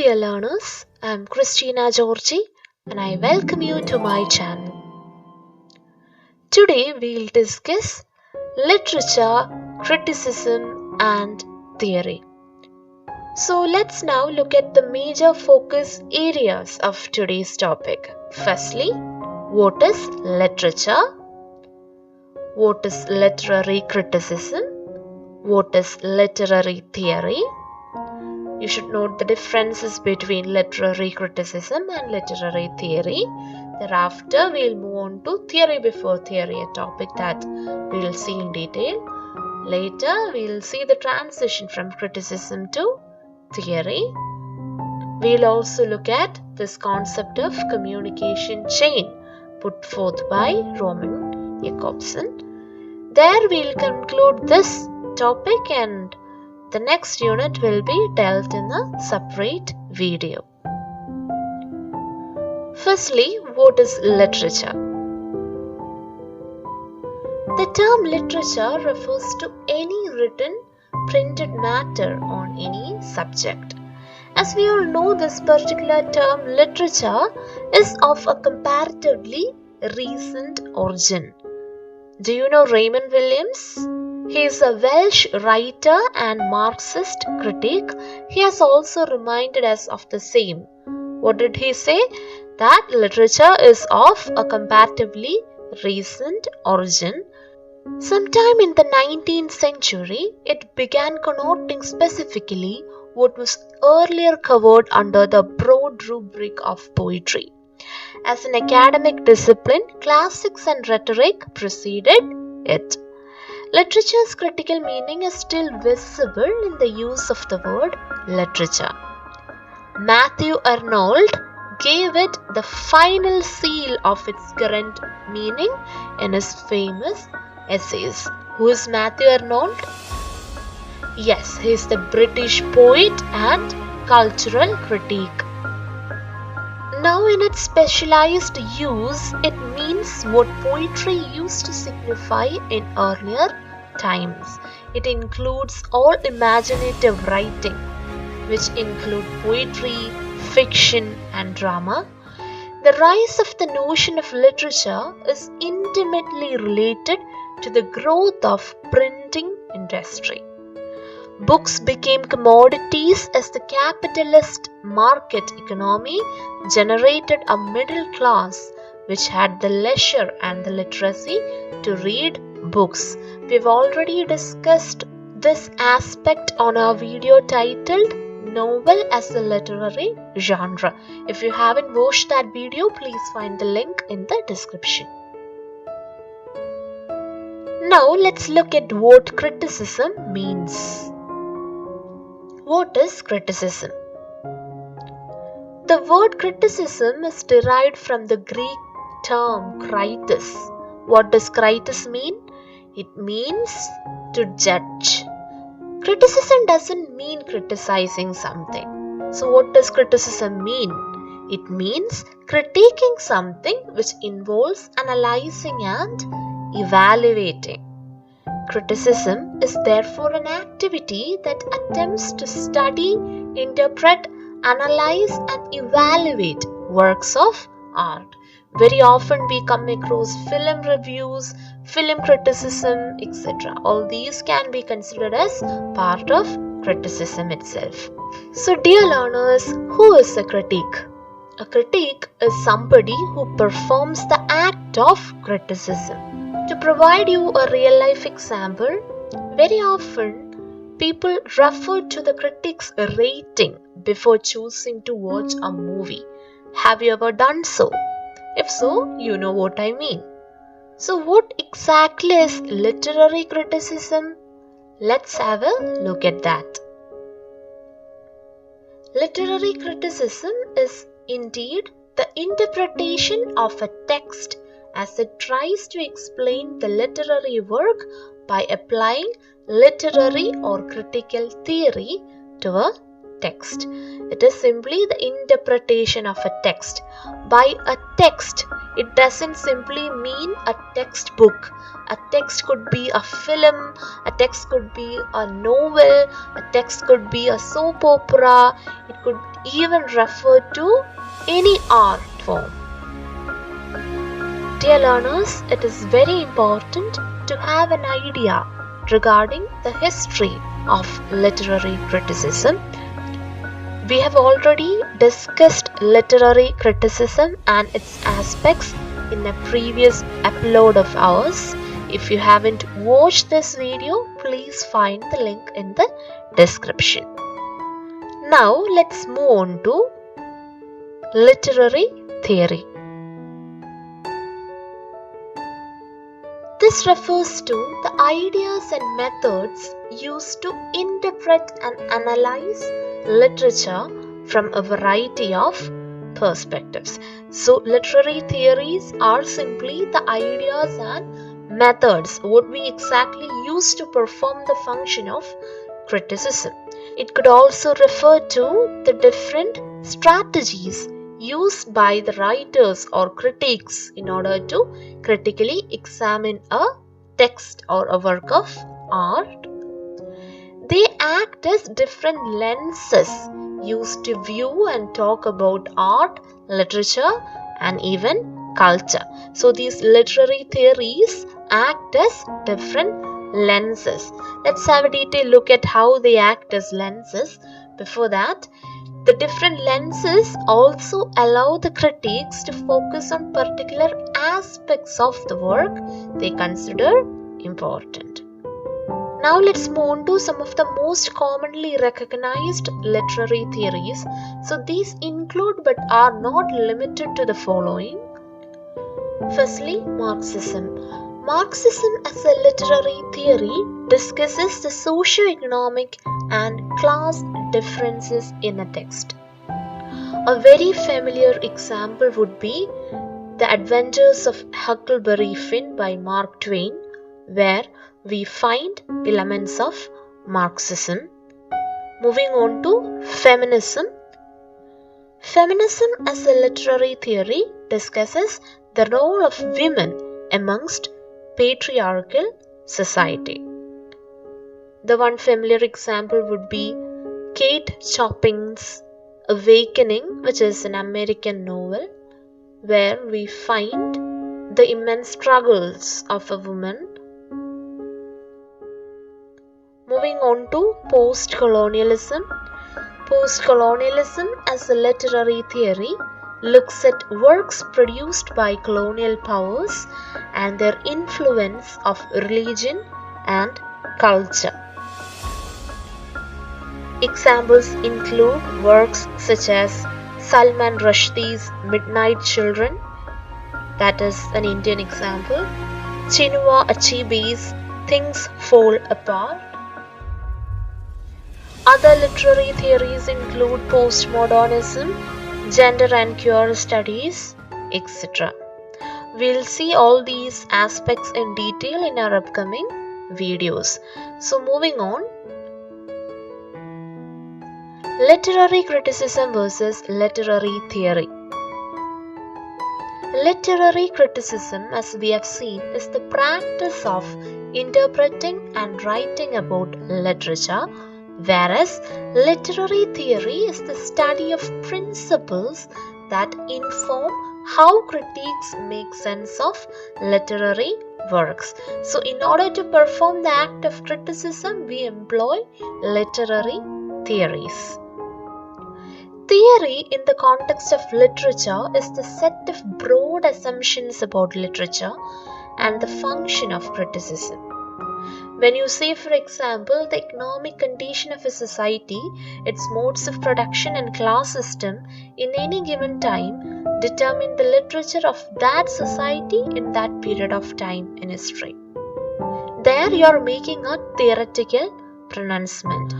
dear learners, I am Christina Georgy and I welcome you to my channel. Today we will discuss literature, criticism and theory. So let's now look at the major focus areas of today's topic. Firstly, what is literature? What is literary criticism? What is literary theory? You should note the differences between literary criticism and literary theory. Thereafter, we will move on to theory before theory, a topic that we will see in detail. Later, we will see the transition from criticism to theory. We will also look at this concept of communication chain put forth by Roman Jacobson. There, we will conclude this topic and the next unit will be dealt in a separate video. Firstly, what is literature? The term literature refers to any written, printed matter on any subject. As we all know, this particular term literature is of a comparatively recent origin. Do you know Raymond Williams? He is a Welsh writer and Marxist critic. He has also reminded us of the same. What did he say? That literature is of a comparatively recent origin. Sometime in the 19th century, it began connoting specifically what was earlier covered under the broad rubric of poetry. As an academic discipline, classics and rhetoric preceded it. Literature's critical meaning is still visible in the use of the word literature. Matthew Arnold gave it the final seal of its current meaning in his famous essays. Who is Matthew Arnold? Yes, he is the British poet and cultural critic. Now, in its specialized use, it means what poetry used to signify in earlier times. It includes all imaginative writing, which include poetry, fiction, and drama. The rise of the notion of literature is intimately related to the growth of printing industry. Books became commodities as the capitalist market economy generated a middle class which had the leisure and the literacy to read books. We've already discussed this aspect on our video titled Novel as a Literary Genre. If you haven't watched that video, please find the link in the description. Now let's look at what criticism means. What is criticism? The word criticism is derived from the Greek term kritis. What does kritis mean? It means to judge. Criticism doesn't mean criticizing something. So what does criticism mean? It means critiquing something which involves analyzing and evaluating. Criticism is therefore an activity that attempts to study, interpret, analyze and evaluate works of art. Very often we come across film reviews, film criticism, etc. All these can be considered as part of criticism itself. So dear learners, who is a critic? A critic is somebody who performs the act of criticism. To provide you a real life example, very often people refer to the critic's rating before choosing to watch a movie. Have you ever done so? If so, you know what I mean. So what exactly is literary criticism? Let's have a look at that. Literary criticism is indeed the interpretation of a text as it tries to explain the literary work by applying literary or critical theory to a text. It is simply the interpretation of a text. By a text, it doesn't simply mean a textbook. A text could be a film, a text could be a novel, a text could be a soap opera, it could even refer to any art form. Dear learners, it is very important to have an idea regarding the history of literary criticism. We have already discussed literary criticism and its aspects in a previous upload of ours. If you haven't watched this video, please find the link in the description. Now let's move on to literary theory. This refers to the ideas and methods used to interpret and analyze literature from a variety of perspectives. So, literary theories are simply the ideas and methods, what we exactly use to perform the function of criticism. It could also refer to the different strategies used by the writers or critics in order to critically examine a text or a work of art. They act as different lenses used to view and talk about art, literature, and even culture. So these literary theories act as different lenses. Let's have a detailed look at how they act as lenses. Before that, the different lenses also allow the critics to focus on particular aspects of the work they consider important. Now let's move on to some of the most commonly recognized literary theories. So these include but are not limited to the following. Firstly, Marxism. Marxism as a literary theory discusses the socio-economic and class differences in a text. A very familiar example would be The Adventures of Huckleberry Finn by Mark Twain, where we find elements of Marxism. Moving on to feminism. Feminism as a literary theory discusses the role of women amongst patriarchal society. The one familiar example would be Kate Chopping's Awakening, which is an American novel, where we find the immense struggles of a woman. Moving on to post-colonialism. Post-colonialism as a literary theory looks at works produced by colonial powers and their influence of religion and culture. Examples include works such as Salman Rushdie's Midnight Children, that is an Indian example, Chinua Achebe's Things Fall Apart. Other literary theories include postmodernism, gender and queer studies, etc. We'll see all these aspects in detail in our upcoming videos. So moving on, literary criticism versus literary theory. Literary criticism, as we have seen, is the practice of interpreting and writing about literature, whereas literary theory is the study of principles that inform how critics make sense of literary works. So in order to perform the act of criticism, we employ literary theories. Theory in the context of literature is the set of broad assumptions about literature and the function of criticism. When you say, for example, the economic condition of a society, its modes of production and class system in any given time determine the literature of that society in that period of time in history. There you are making a theoretical pronouncement.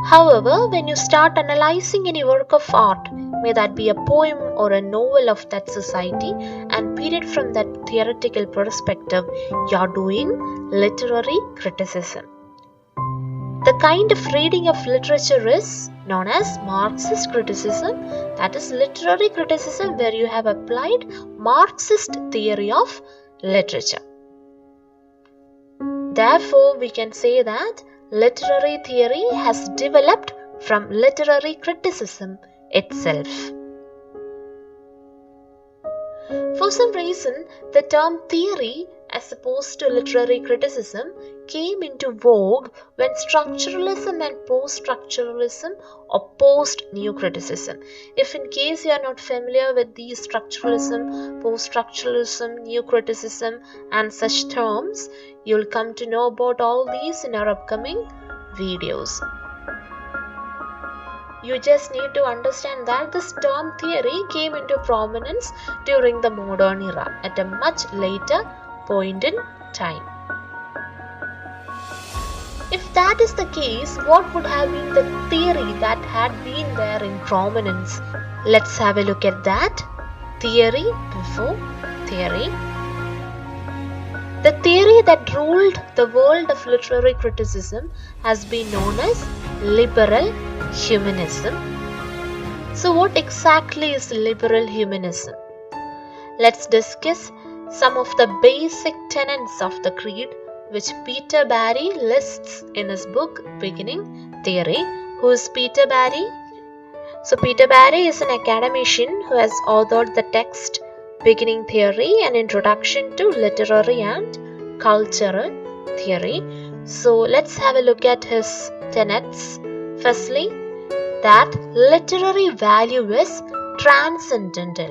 However, when you start analyzing any work of art, may that be a poem or a novel of that society, and period from that theoretical perspective, you are doing literary criticism. The kind of reading of literature is known as Marxist criticism, that is literary criticism where you have applied Marxist theory of literature. Therefore, we can say that literary theory has developed from literary criticism itself. For some reason, the term theory as opposed to literary criticism came into vogue when structuralism and post-structuralism opposed new criticism. If in case you are not familiar with these structuralism, post-structuralism, new criticism and such terms, you will come to know about all these in our upcoming videos. You just need to understand that this term theory came into prominence during the modern era at a much later point in time. If that is the case, what would have been the theory that had been there in prominence? Let's have a look at that. Theory before theory. The theory that ruled the world of literary criticism has been known as liberal humanism. So what exactly is liberal humanism? Let's discuss some of the basic tenets of the creed which Peter Barry lists in his book Beginning Theory. Who is Peter Barry? So Peter Barry is an academician who has authored the text Beginning Theory, an introduction to literary and cultural theory. So let's have a look at his tenets. Firstly, that literary value is transcendental.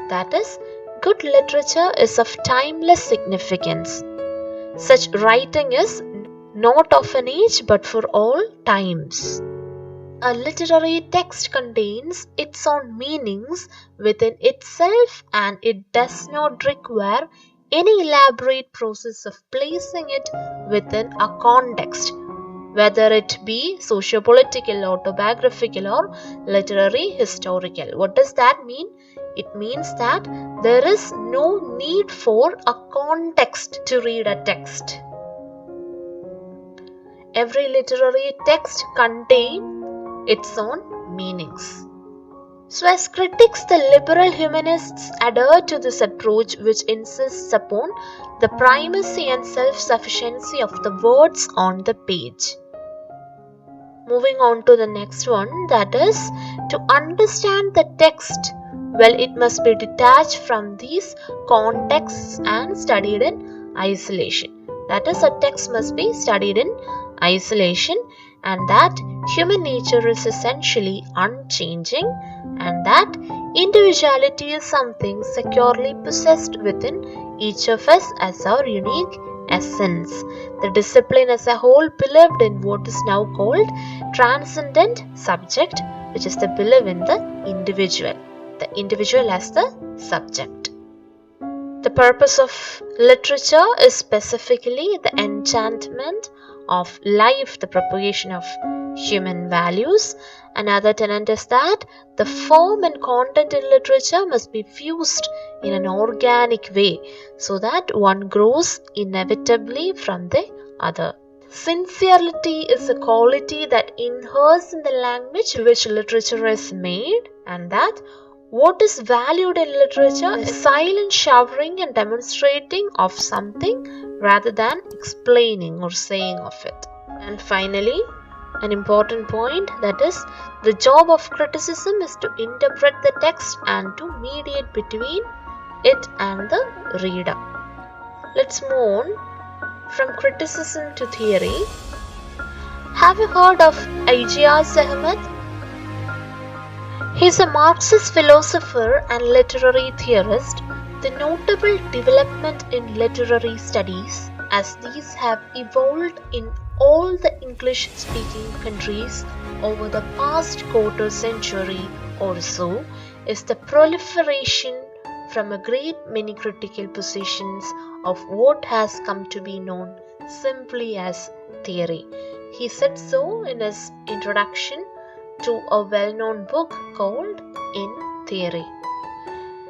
That is, good literature is of timeless significance. Such writing is not of an age but for all times. A literary text contains its own meanings within itself and it does not require any elaborate process of placing it within a context, whether it be socio-political, autobiographical or literary historical. What does that mean? It means that there is no need for a context to read a text. Every literary text contains its own meanings. So as critics, the liberal humanists adhere to this approach which insists upon the primacy and self-sufficiency of the words on the page. Moving on to the next one, that is, to understand the text, well, it must be detached from these contexts and studied in isolation. That is, a text must be studied in isolation, and that human nature is essentially unchanging, and that individuality is something securely possessed within each of us as our unique essence. The discipline as a whole believed in what is now called transcendent subject, which is the belief in the individual as the subject. The purpose of literature is specifically the enchantment of life, the propagation of human values. Another tenet is that the form and content in literature must be fused in an organic way so that one grows inevitably from the other. Sincerity is a quality that inheres in the language which literature is made, and that what is valued in literature is silent showering and demonstrating of something rather than explaining or saying of it. And finally, an important point, that is, the job of criticism is to interpret the text and to mediate between it and the reader. Let's move on from criticism to theory. Have you heard of Ijaz Ahmed? He is a Marxist philosopher and literary theorist. The notable development in literary studies, as these have evolved in all the English-speaking countries over the past quarter century or so, is the proliferation from a great many critical positions of what has come to be known simply as theory. He said so in his introduction to a well-known book called In Theory.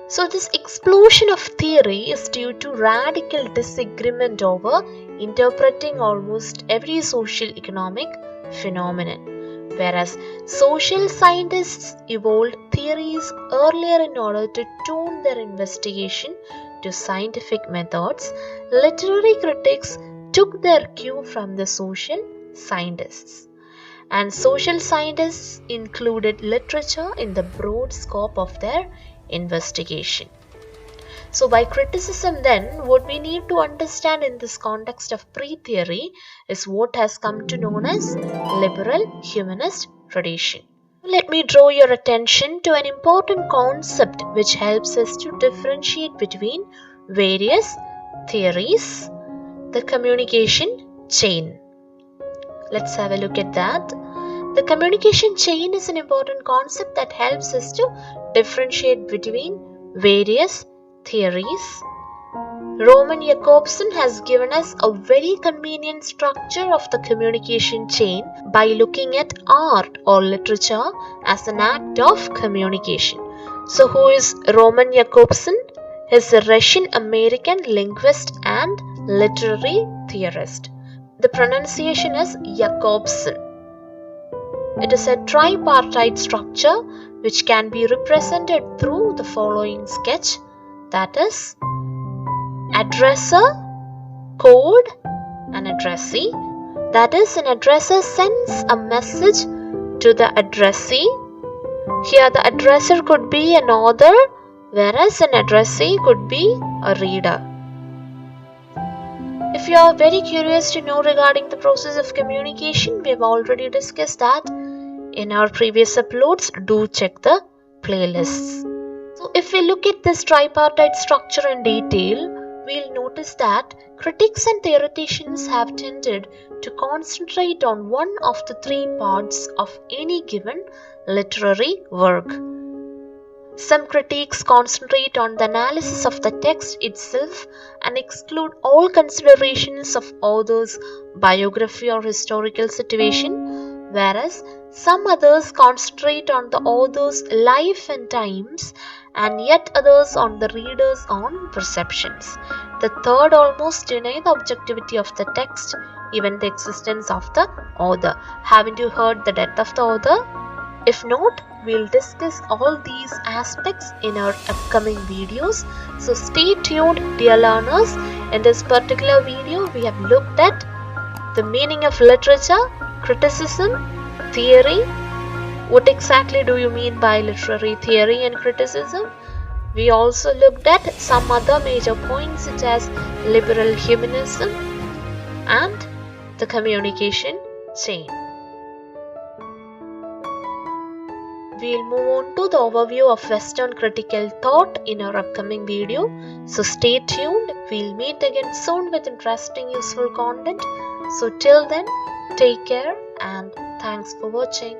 So this explosion of theory is due to radical disagreement over interpreting almost every social, economic, phenomenon, whereas social scientists evolved theories earlier in order to tune their investigation to scientific methods. Literary critics took their cue from the social scientists, and social scientists included literature in the broad scope of their investigation. So by criticism then, what we need to understand in this context of pre-theory is what has come to known as liberal humanist tradition. Let me draw your attention to an important concept which helps us to differentiate between various theories: the communication chain. Let's have a look at that. The communication chain is an important concept that helps us to differentiate between various theories. Roman Jakobson has given us a very convenient structure of the communication chain by looking at art or literature as an act of communication. So who is Roman Jakobson? He is a Russian-American linguist and literary theorist. The pronunciation is Jakobson. It is a tripartite structure which can be represented through the following sketch, that is addresser, code, and addressee. That is, an addresser sends a message to the addressee. Here the addresser could be an author, whereas an addressee could be a reader. If you are very curious to know regarding the process of communication, we have already discussed that in our previous uploads. Do check the playlists. So if we look at this tripartite structure in detail, we'll notice that critics and theoreticians have tended to concentrate on one of the three parts of any given literary work. Some critiques concentrate on the analysis of the text itself and exclude all considerations of author's biography or historical situation, whereas some others concentrate on the author's life and times, and yet others on the reader's own perceptions. The third almost deny the objectivity of the text, even the existence of the author. Haven't you heard the death of the author? If not, we'll discuss all these aspects in our upcoming videos. So stay tuned, dear learners. In this particular video, we have looked at the meaning of literature, criticism, theory. What exactly do you mean by literary theory and criticism? We also looked at some other major points such as liberal humanism and the communication chain. We'll move on to the overview of Western critical thought in our upcoming video. So stay tuned. We'll meet again soon with interesting, useful content. So till then, take care and thanks for watching.